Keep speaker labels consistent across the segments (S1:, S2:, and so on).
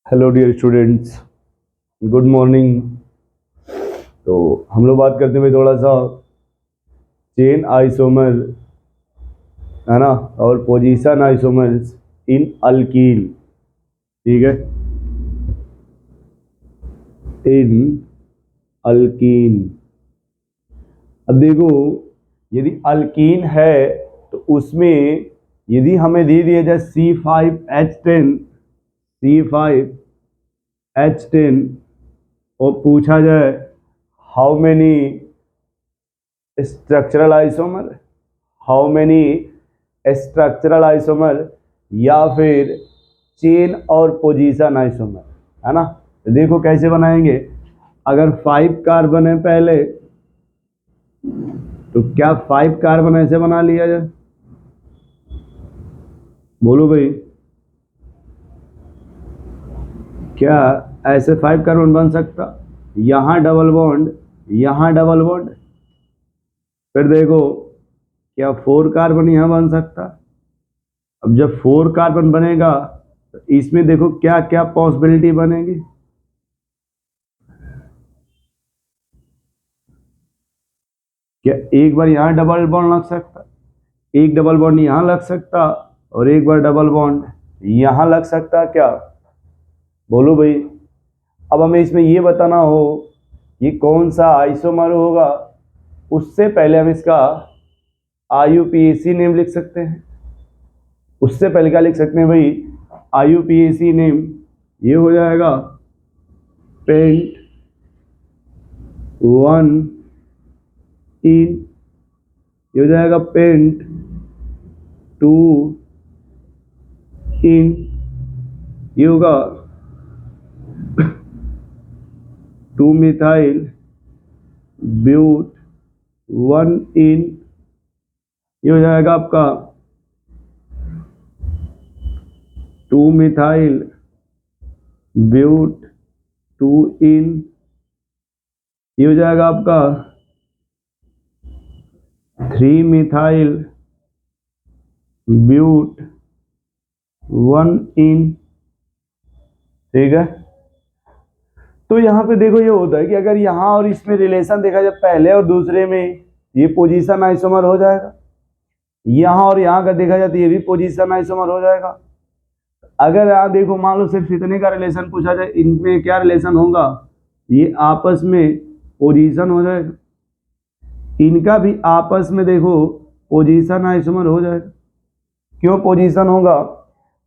S1: Hello dear students, good morning. तो हम लोग बात करते हुए थोड़ा सा चेन आइसोमर, है ना, और पोजीशन आइसोमर्स इन अल्कीन। ठीक है, इन अल्कीन। अब देखो, यदि अल्कीन है तो उसमें यदि हमें दे दिया जाए C5H10 C5H10 और पूछा जाए how many structural isomer, how many structural isomer, या फिर चेन और पोजीशन आइसोमर, है ना। तो देखो कैसे बनाएंगे। अगर 5 कार्बन है पहले, तो क्या 5 कार्बन ऐसे बना लिया जाए? बोलो भाई, क्या ऐसे 5 कार्बन बन सकता? यहां डबल बॉन्ड, यहां डबल बॉन्ड। फिर देखो, क्या 4 कार्बन यहां बन सकता? अब जब 4 कार्बन बनेगा तो इसमें देखो क्या क्या पॉसिबिलिटी बनेगी। क्या एक बार यहां डबल बॉन्ड लग सकता, एक डबल बॉन्ड यहां लग सकता, और एक बार डबल बॉन्ड यहां लग सकता क्या? बोलो भाई। अब हमें इसमें ये बताना हो कि कौन सा आइसोमर होगा, उससे पहले हम इसका IUPAC नेम लिख सकते हैं। उससे पहले क्या लिख सकते हैं भाई? IUPAC नेम ये हो जाएगा पेंट 1 इन, ये हो जाएगा पेंट 2 इन, ये होगा 2 मिथाइल ब्यूट 1 इन, ये हो जाएगा आपका 2 मिथाइल ब्यूट 2 इन, ये हो जाएगा आपका 3 मिथाइल ब्यूट 1 इन। ठीक है, तो यहाँ पे देखो ये होता है कि अगर यहाँ और इसमें रिलेशन देखा जाए पहले और दूसरे में, ये पोजीशन आइसोमर हो जाएगा। यहाँ और यहाँ का देखा जाए तो ये भी पोजीशन आइसोमर हो जाएगा। अगर यहाँ देखो, मान लो सिर्फ इतने का रिलेशन पूछा जाए, इनमें क्या रिलेशन होगा? ये आपस में पोजीशन हो जाएगा, इनका भी आपस में देखो पोजीशन आइसोमर हो जाएगा। क्यों पोजीशन होगा?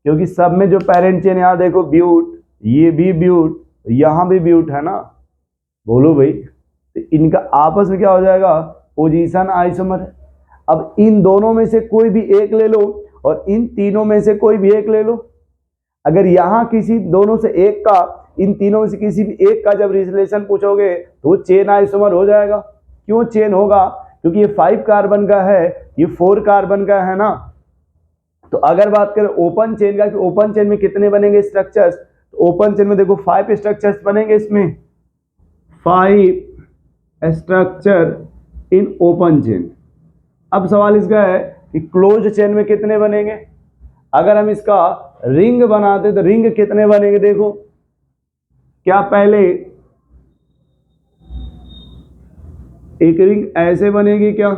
S1: क्योंकि सब में जो पेरेंट चेन, यहाँ देखो ब्यूट, ये भी ब्यूट, यहाँ भी ब्यूट है ना। बोलो भाई, तो इनका आपस में क्या हो जाएगा? पोजीशन आइसोमर है। अब इन दोनों में से कोई भी एक ले लो और इन तीनों में से कोई भी एक ले लो। अगर यहाँ किसी दोनों से एक का, इन तीनों में से किसी भी एक का जब रिलेशन पूछोगे तो चेन आइसोमर हो जाएगा। क्यों चेन होगा? क्योंकि ये 5 कार्बन का है, ये 4 कार्बन का है ना। तो अगर बात करें ओपन चेन का कि ओपन चेन में कितने बनेंगे स्ट्रक्चर्स, तो ओपन चेन में देखो 5 स्ट्रक्चर्स बनेंगे, इसमें 5 स्ट्रक्चर इन ओपन चेन। अब सवाल इसका है कि क्लोज चेन में कितने बनेंगे। अगर हम इसका रिंग बनाते तो रिंग कितने बनेंगे? देखो, क्या पहले एक रिंग ऐसे बनेगी क्या?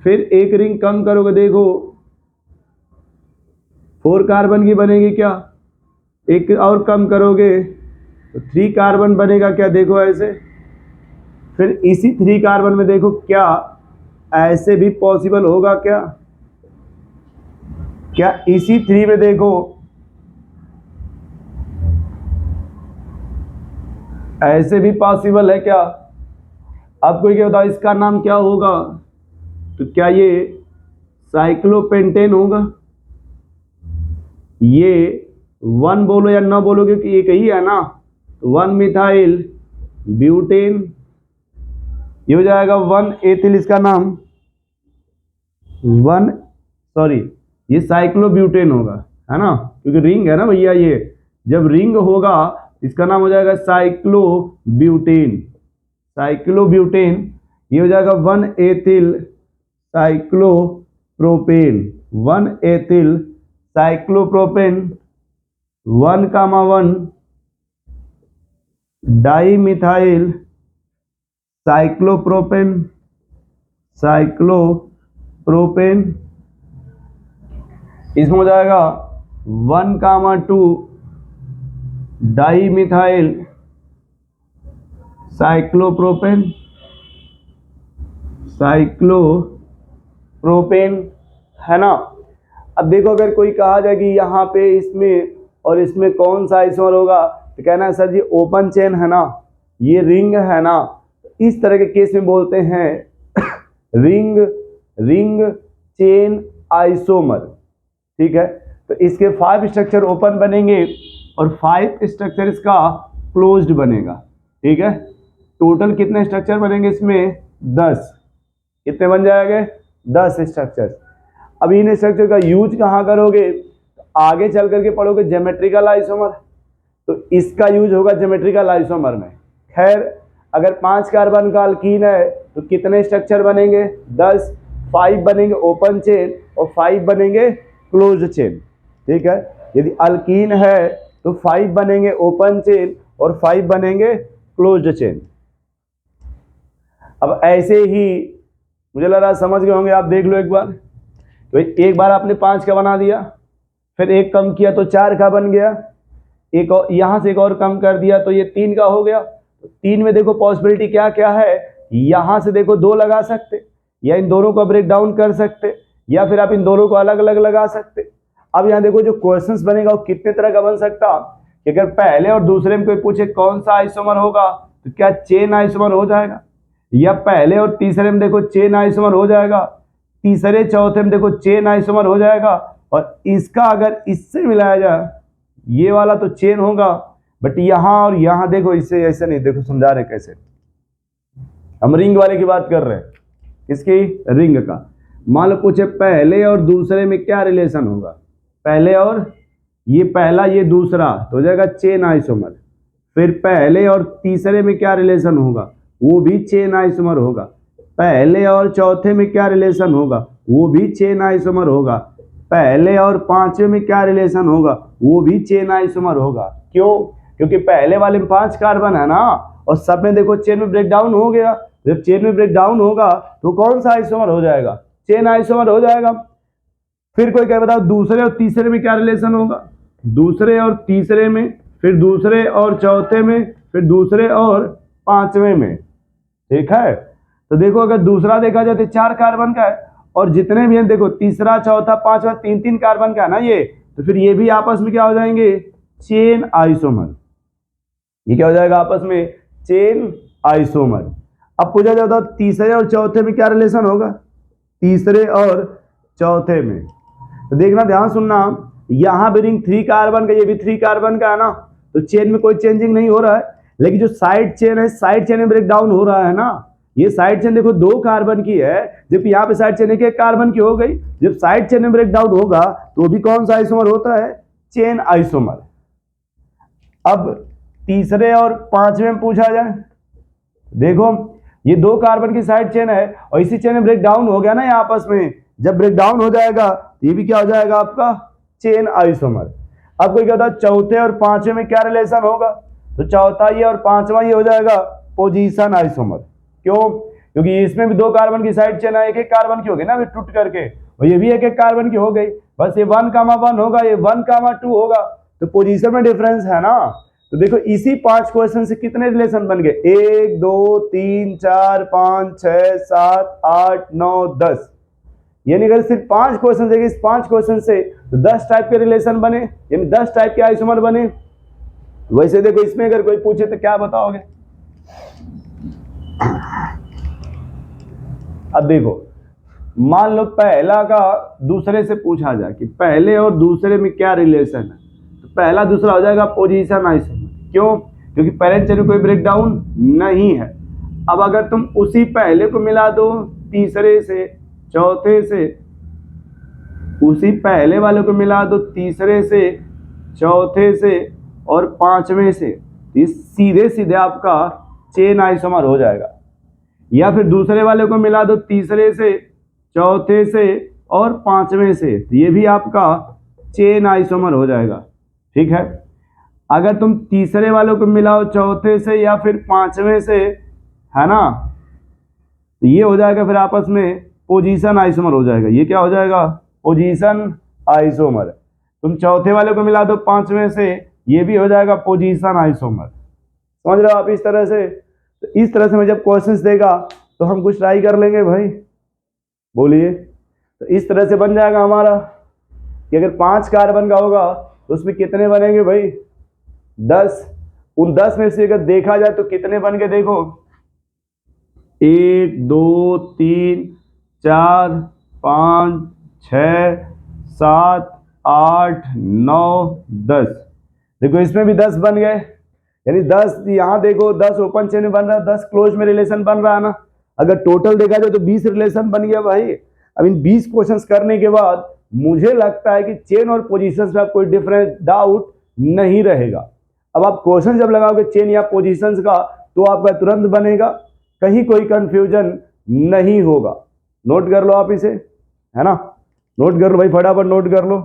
S1: फिर एक रिंग कम करोगे, देखो 4 कार्बन की बनेगी क्या? एक और कम करोगे तो 3 कार्बन बनेगा क्या? देखो ऐसे। फिर इसी 3 कार्बन में देखो क्या ऐसे भी पॉसिबल होगा क्या? क्या इसी 3 में देखो ऐसे भी पॉसिबल है क्या? अब कोई क्या बताओ इसका नाम क्या होगा? तो क्या ये साइक्लोपेंटेन होगा? ये 1 बोलो या ना बोलो, क्योंकि एक ही है ना। 1 मिथाइल ब्यूटेन, ये हो जाएगा 1 एथिल, इसका नाम 1, सॉरी, ये साइक्लोब्यूटेन होगा, है ना, क्योंकि रिंग है ना भैया। ये जब रिंग होगा इसका नाम हो जाएगा साइक्लोब्यूटेन, साइक्लोब्यूटेन। ये हो जाएगा 1 ethyl cyclopropane, 1 ethyl cyclopropane, 1,1 dimethyl cyclopropane इसमें हो जाएगा 1,2 डाईमिथाइल साइक्लोप्रोपेन है ना। अब देखो अगर कोई कहा जाए कि यहाँ पे इसमें और इसमें कौन सा आइसोमर होगा तो कहना है सर जी ओपन चेन है ना, ये रिंग है ना। इस तरह के केस में बोलते हैं रिंग चेन आइसोमर। ठीक है, तो इसके 5 स्ट्रक्चर ओपन बनेंगे और 5 स्ट्रक्चर इसका क्लोज्ड बनेगा। ठीक है, टोटल कितने स्ट्रक्चर बनेंगे इसमें 10। कितने बन जाएंगे 10 स्ट्रक्चर। अब इन स्ट्रक्चर का यूज कहाँ करोगे, आगे चल करके पढ़ोगे ज्योमेट्रिकल आइसोमर, तो इसका यूज होगा ज्योमेट्रिकल आइसोमर में। खैर अगर 5 कार्बन का अल्कीन है तो कितने स्ट्रक्चर बनेंगे 10, 5 बनेंगे ओपन चेन और 5 बनेंगे क्लोज चेन। ठीक है, यदि अल्कीन है तो 5 बनेंगे ओपन चेन और 5 बनेंगे क्लोज्ड चेन। अब ऐसे ही मुझे लग रहा समझ गए होंगे, आप देख लो एक बार। तो एक बार आपने 5 का बना दिया, फिर एक कम किया तो 4 का बन गया, एक और यहाँ से एक और कम कर दिया तो ये 3 का हो गया। तो 3 में देखो पॉसिबिलिटी क्या क्या है, यहाँ से देखो 2 लगा सकते या इन दोनों को ब्रेक डाउन कर सकते या फिर आप इन दोनों को अलग अलग लगा सकते। अब यहाँ देखो जो क्वेश्चंस बनेगा वो कितने तरह का बन सकता कि अगर पहले और दूसरे में कोई पूछे कौन सा आइसोमर होगा तो क्या चेन आइसोमर हो जाएगा, या पहले और तीसरे में देखो चेन आइसोमर हो जाएगा, तीसरे चौथे में देखो चेन आइसोमर हो जाएगा, और इसका अगर इससे मिलाया जाए ये वाला तो चेन होगा, बट यहाँ और यहाँ देखो इससे ऐसे नहीं। देखो समझा रहे कैसे, हम रिंग वाले की बात कर रहे हैं, किसकी रिंग का। मान लो पूछे पहले और दूसरे में क्या रिलेशन होगा, पहले और ये पहला ये दूसरा तो हो जाएगा चेन आइसोमर। फिर पहले और तीसरे में क्या रिलेशन होगा, वो भी चेन आइसोमर होगा। पहले और चौथे में क्या रिलेशन होगा, वो भी चेन आइसोमर होगा। पहले और पांचवें में क्या रिलेशन होगा, वो भी चेन आइसोमर होगा। क्यों, क्योंकि पहले वाले में 5 कार्बन है ना, और सब में देखो चेन में ब्रेक डाउन हो गया। जब चेन में ब्रेक डाउन होगा तो कौन सा आइसोमर हो जाएगा, चेन आइसोमर हो जाएगा। फिर कोई क्या बताओ दूसरे और तीसरे में क्या रिलेशन होगा, दूसरे और तीसरे में, फिर दूसरे और चौथे में, फिर दूसरे और पांचवें में। ठीक है, तो देखो अगर दूसरा देखा जाए तो 4 कार्बन का है, और जितने भी हैं देखो तीसरा चौथा पांचवा 3-3 कार्बन का है ना ये, तो फिर ये भी आपस में क्या हो जाएंगे चेन आइसोमर। ये क्या हो जाएगा आपस में चेन आइसोमर। अब पूछा जाता है तीसरे और चौथे में क्या रिलेशन होगा, तीसरे और चौथे में तो देखना ध्यान सुनना, यहाँ भी रिंग 3 कार्बन का, ये भी 3 कार्बन का है ना, तो चेन में कोई चेंजिंग नहीं हो रहा है। लेकिन जो साइड चेन है, साइड चेन में ब्रेक डाउन हो रहा है ना। ये साइड चेन देखो 2 कार्बन की है, जबकि यहाँ पे साइड चेन 1 कार्बन की हो गई। जब साइड चेन में ब्रेक डाउन होगा तो भी कौन सा आइसोमर होता है, चेन आइसोमर। अब तीसरे और पांचवें में पूछा जाए, देखो ये 2 कार्बन की साइड चेन है और इसी चेन में ब्रेक डाउन हो गया ना, ये आपस में जब ब्रेक डाउन हो जाएगा तो ये भी क्या हो जाएगा आपका चेन आइसोमर। अब कोई कहता है चौथे और पांचवें में क्या रिलेशन होगा, तो चौथा ये और पांचवा ये हो जाएगा पोजीशन आइसोमर। क्यों, क्योंकि इसमें भी 2 कार्बन की साइड चेन है, 1-1 कार्बन की हो गई ना अभी टूट करके, और ये भी 1-1 कार्बन की हो गई। बस ये 1,1 होगा, ये 1,2 होगा, तो पोजीशन में डिफरेंस है ना। तो देखो इसी 5 क्वेश्चन से कितने रिलेशन बन गए, 1 2 3 4 5 6 7 8 9 10। यानी अगर सिर्फ 5 क्वेश्चन देखे, इस 5 क्वेश्चन से तो 10 टाइप के रिलेशन बने, यानी 10 टाइप के आइसोमर बने। वैसे देखो इसमें अगर कोई पूछे तो क्या बताओगे। अब देखो मान लो पहला का दूसरे से पूछा जाए कि पहले और दूसरे में क्या रिलेशन है, तो पहला दूसरा हो जाएगा पोजीशन आइसोमर। क्यों, क्योंकि पैरेंट चेन में कोई ब्रेक डाउन नहीं है। अब अगर तुम उसी पहले को मिला दो तीसरे से, चौथे से, उसी पहले वाले को मिला दो तीसरे से, चौथे से और पांचवें से, ये सीधे सीधे आपका चेन आइसोमर हो जाएगा। या फिर दूसरे वाले को मिला दो तीसरे से, चौथे से और पांचवें से, ये भी आपका चेन आइसोमर हो जाएगा। ठीक है। अगर तुम तीसरे वालों को मिलाओ चौथे से या फिर पांचवें से, है ना, तो ये हो जाएगा फिर आपस में पोजीशन आइसोमर हो जाएगा। ये क्या हो जाएगा? Position isomer. तुम चौथे वाले को मिला दो पांचवें से, ये भी हो जाएगा पोजीशन आइसोमर। समझ रहे हो आप? इस तरह से, तो इस तरह से मैं जब क्वेश्चंस देगा तो हम कुछ ट्राई कर लेंगे भाई, बोलिए। तो इस तरह से बन जाएगा हमारा कि अगर 5 कार्बन का होगा तो उसमें कितने बनेंगे भाई? 10। उन 10 में से अगर देखा जाए तो कितने बन के देखो, 1 2 3 4 5 6 7 8 9 10। देखो इसमें भी 10 बन गए, यानी 10 यहाँ देखो, 10 ओपन चेन में बन रहा है, 10 क्लोज में रिलेशन बन रहा है ना। अगर टोटल देखा जाए तो 20 रिलेशन बन गया भाई। अब इन 20 क्वेश्चंस करने के बाद मुझे लगता है कि चेन और पोजीशंस में आप कोई डिफरेंस डाउट नहीं रहेगा। अब आप क्वेश्चन जब लगाओगे चेन या पोजीशंस का तो आपका तुरंत बनेगा, कहीं कोई कंफ्यूजन नहीं होगा। नोट कर लो आप इसे, है ना, नोट कर लो भाई, फटाफट नोट कर लो।